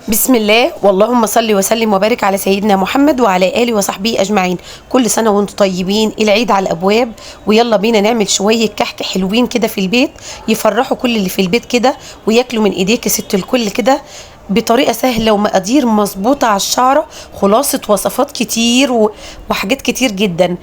بسم الله واللهم صل وسلم وبارك على سيدنا محمد وعلى آله وصحبه أجمعين. كل سنة وانتم طيبين، العيد على الأبواب، ويلا بينا نعمل شوية كحك حلوين كده في البيت يفرحوا كل اللي في البيت كده وياكلوا من ايديك ست الكل كده بطريقة سهلة ومقادير مظبوطة على الشعرة. خلاصة وصفات كتير وحاجات كتير جدا.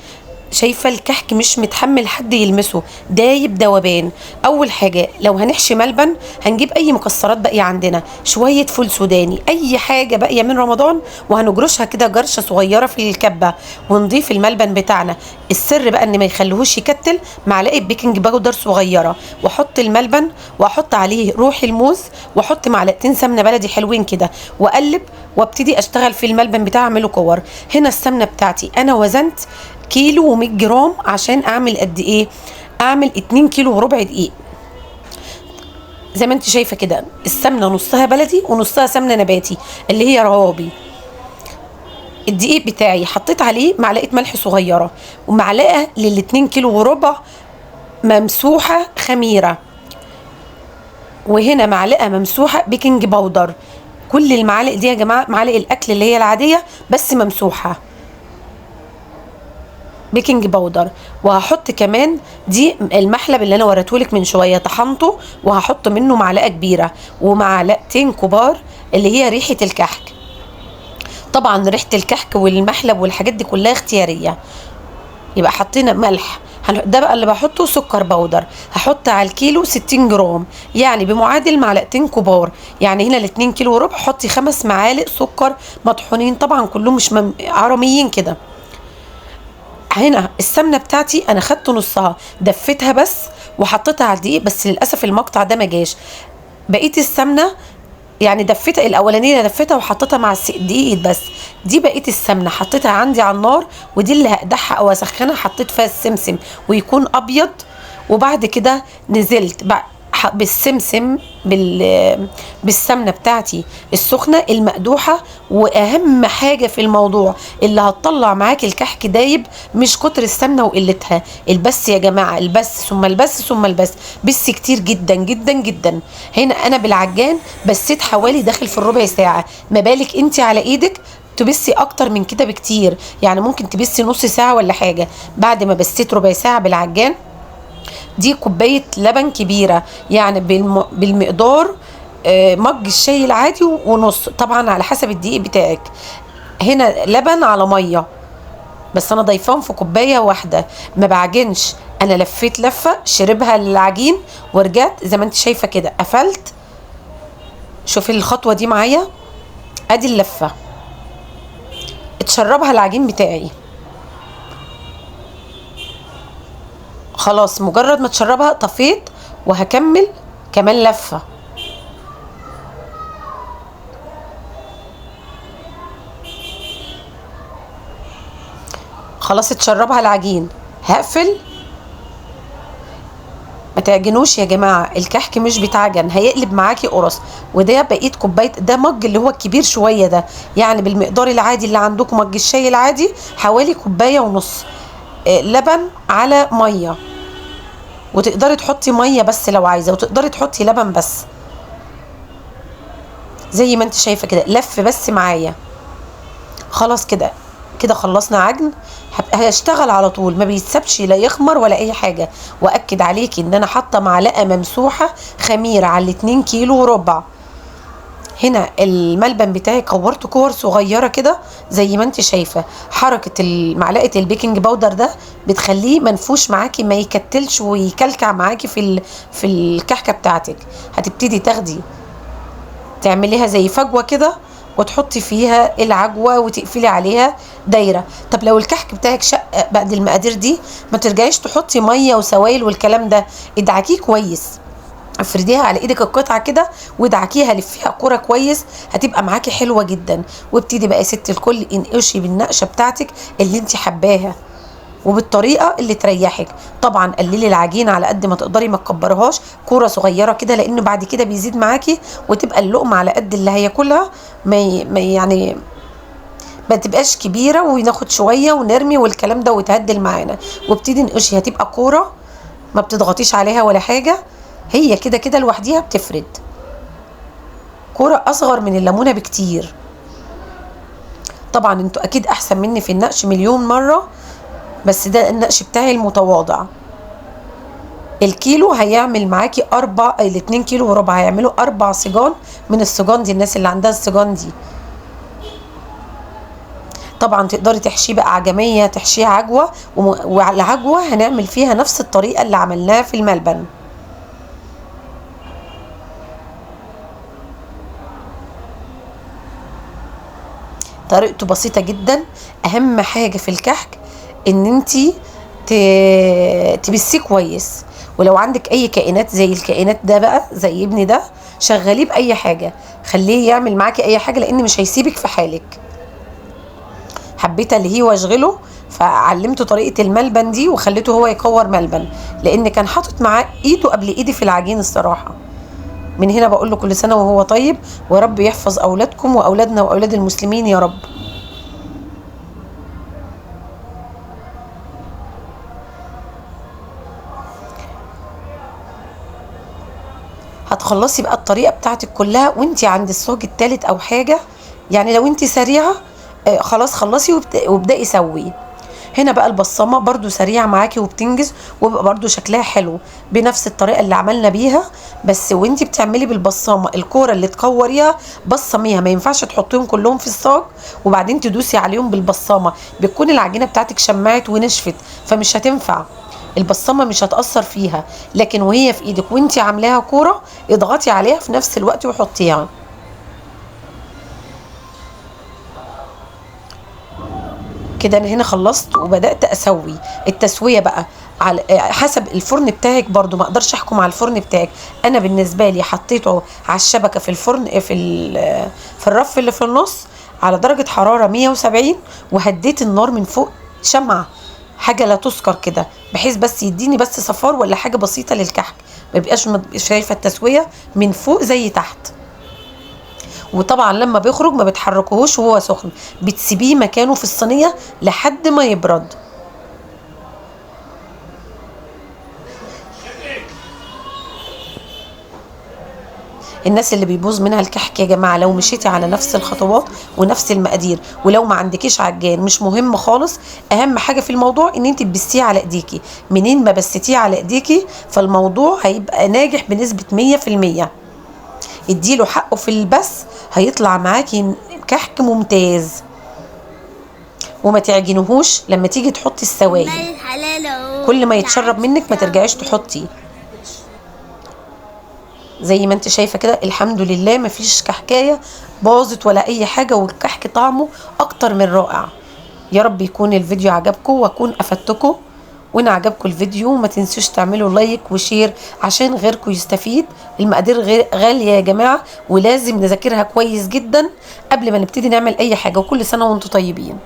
شايفه الكحك مش متحمل حد يلمسه، دايب دوبان. اول حاجه لو هنحشي ملبن هنجيب اي مكسرات باقيه عندنا، شويه فول سوداني، اي حاجه باقيه من رمضان، وهنجرشها كده جرشه صغيره في الكبه ونضيف الملبن بتاعنا. السر بقى ان ما يخليهوش يكتل، معلقه بيكنج باودر صغيره، واحط الملبن واحط عليه روح الموز واحط معلقتين سمنه بلدي حلوين كده واقلب وابتدي اشتغل في الملبن بتاعي اعمله كور. هنا السمنه بتاعتي انا وزنت كيلو و100 جرام. عشان اعمل قد ايه؟ اعمل 2 كيلو وربع دقيق. زي ما انت شايفه كده السمنه نصها بلدي ونصها سمنه نباتي اللي هي روابي. الدقيق بتاعي حطيت عليه معلقه ملح صغيره ومعلقه لل2 كيلو وربع ممسوحه خميره، وهنا معلقه ممسوحه بيكنج باودر. كل المعالق دي يا جماعه معالق الاكل اللي هي العاديه بس ممسوحه بيكنج باودر. وهحط كمان دي المحلب اللي انا وريتهولك من شويه طحنته وهحط منه معلقه كبيره ومعلقتين كبار اللي هي ريحه الكحك. طبعا ريحه الكحك والمحلب والحاجات دي كلها اختياريه. يبقى حطينا ملح. ده بقى اللي بحطه سكر بودر. هحط على الكيلو 60 جرام، يعني بمعادل معلقتين كبار. يعني هنا ال2 كيلو وربع حطي 5 معالق سكر مطحونين، طبعا كلهم مش عرميين كده. هنا السمنه بتاعتي انا خدت نصها دفتها بس وحطيتها على الدقيق، بس للاسف المقطع ده ما جاش. بقيه السمنه يعني دفتها الاولانيه دفتها وحطيتها مع الدقيق بس. دي بقيه السمنه حطيتها عندي على النار، ودي اللي هقدحها او اسخنها حطيت فيها السمسم ويكون ابيض. وبعد كده نزلت بالسمسم بالسمنه بتاعتي السخنه المقدوحه. واهم حاجه في الموضوع اللي هتطلع معاكي الكحك دايب مش كتر السمنه وقلتها، البس يا جماعه، البس ثم البس ثم البس، بس كتير جدا جدا جدا. هنا انا بالعجان بسيت حوالي داخل في الربع ساعه، ما بالك انت على ايدك تبسي اكتر من كده بكتير، يعني ممكن تبسي نص ساعه ولا حاجه. بعد ما بسيت ربع ساعه بالعجان، دي كوبايه لبن كبيره يعني بالمقدار مج الشاي العادي ونص، طبعا على حسب الدقيق بتاعك. هنا لبن على ميه بس انا ضيفاهم في كوبايه واحده، ما بعجنش. انا لفيت لفه شربها العجين ورجعت زي ما انت شايفه كده قفلت. شوفي الخطوه دي معايا، ادي اللفه اتشربها العجين بتاعي. خلاص مجرد ما تشربها طفيت وهكمل كمان لفه. خلاص اتشربها العجين هقفل. ما تعجنوش يا جماعه، الكحك مش بيتعجن هيقلب معاكي قرص. وده بقيه كوبايه، ده مج اللي هو الكبير شويه ده، يعني بالمقدار العادي اللي عندكم مج الشاي العادي حوالي كوبايه ونص لبن على ميه. وتقدري تحطي ميه بس لو عايزه، وتقدري تحطي لبن بس زي ما انت شايفه كده. لف بس معايا. خلاص كده كده خلصنا عجن. هشتغل على طول، ما بيتسابش لا يخمر ولا اي حاجه. واكد عليكي ان انا حاطه معلقه ممسوحه خميره على 2 كيلو وربع. هنا الملبن بتاعي كورته كور صغيره كده زي ما انت شايفه. حركه معلقه البيكنج باودر ده بتخليه منفوش معاكي، ما يكتلش ويكلكع معاكي في الكحكه بتاعتك. هتبتدي تاخدي تعمليها زي فجوه كده وتحطي فيها العجوه وتقفلي عليها دايره. طب لو الكحك بتاعك شق بعد المقادير دي ما ترجعيش تحطي ميه وسوائل والكلام ده، ادعكيه كويس. افرديها على ايدك القطعه كده وادعكيها، لفيها كوره كويس، هتبقى معاكي حلوه جدا. وابتدي بقى يا ست الكل انقشي بالنقشه بتاعتك اللي انت حباها وبالطريقه اللي تريحك. طبعا قللي العجينه على قد ما تقدري، ما تكبرهاش، كوره صغيره كده، لانه بعد كده بيزيد معاكي وتبقى اللقمه على قد اللي هياكلها. يعني ما تبقاش كبيره وناخد شويه ونرمي والكلام ده وتهدل معانا. وابتدي نقشي، هتبقى كوره ما بتضغطيش عليها ولا حاجه، هي كده كده لوحديها بتفرد. كوره اصغر من الليمونه بكتير. طبعا انتوا اكيد احسن مني في النقش مليون مره، بس ده النقش بتاعي المتواضع. الكيلو هيعمل معاكي الاتنين كيلو وربع هيعملوا 4 صيجان من الصيجان دي، الناس اللي عندها الصيجان دي. طبعا تقدري تحشيه بقى عجمية، تحشيه عجوة، وعلى العجوة هنعمل فيها نفس الطريقة اللي عملناها في الملبن. طريقته بسيطة جدا. اهم حاجة في الكحك ان انتي تبسيه كويس. ولو عندك اي كائنات زي الكائنات ده بقى، زي ابني ده، شغليه باي حاجة، خليه يعمل معاكي اي حاجة، لان مش هيسيبك في حالك. حبيت اللي هي واشغله، فعلمته طريقة الملبن دي وخليته هو يكور ملبن، لان كان حاطط معاه ايده قبل ايدي في العجين الصراحة. من هنا بقول له كل سنة وهو طيب، ورب يحفظ اولادكم واولادنا واولاد المسلمين يا رب. هتخلصي بقى الطريقة بتاعتك كلها وانتي عند الصاج التالت او حاجة. يعني لو انتي سريعة خلاص خلصي وابدأي سوي. هنا بقى البصمة برضو سريعة معاكي وبتنجز، وبقى برضو شكلها حلو بنفس الطريقة اللي عملنا بيها. بس وانتي بتعملي بالبصامة الكورة اللي تكوريها بصميها، ما ينفعش تحطيهم كلهم في الصاج وبعدين تدوسي عليهم بالبصامة، بتكون العجينة بتاعتك شمعت ونشفت فمش هتنفع. البصمة مش هتأثر فيها، لكن وهي في ايدك وانتي عاملاها كورة اضغطي عليها في نفس الوقت وحطيها. كده انا هنا خلصت وبدات اسوي. التسويه بقى على حسب الفرن بتاعك، برضو ما اقدرش احكم على الفرن بتاعك. انا بالنسبه لي حطيته على الشبكه في الفرن في الرف اللي في النص على درجه حراره 170، وهديت النار من فوق شمعه، حاجه لا تذكر كده، بحيث بس يديني بس صفار ولا حاجه بسيطه للكحك، ما يبقاش شايفه التسويه من فوق زي تحت. وطبعا لما بيخرج ما بتحركوهوش وهو سخن، بتسيبيه مكانه في الصينية لحد ما يبرد. الناس اللي بيبوظ منها الكحك يا جماعة، لو مشيتي على نفس الخطوات ونفس المقادير، ولو ما عندكيش عجان مش مهم خالص. اهم حاجة في الموضوع ان انت تبستيه على ايديكي. منين ما بستيه على ايديكي فالموضوع هيبقى ناجح بنسبة 100%. اديله حقه في البس، هيطلع معاكي كحك ممتاز. وما تعجنوهوش لما تيجي تحطي السوائل، كل ما يتشرب منك ما ترجعيش تحطي. زي ما انت شايفه كده الحمد لله مفيش كحكايه باظت ولا اي حاجه، والكحك طعمه اكتر من رائع. يا رب يكون الفيديو عجبكم واكون افدتكم. وان عجبكم الفيديو ما تنسوش تعملوا لايك وشير عشان غيركم يستفيد. المقادير غاليه يا جماعه، ولازم نذاكرها كويس جدا قبل ما نبتدي نعمل اي حاجه. وكل سنه وانتم طيبين.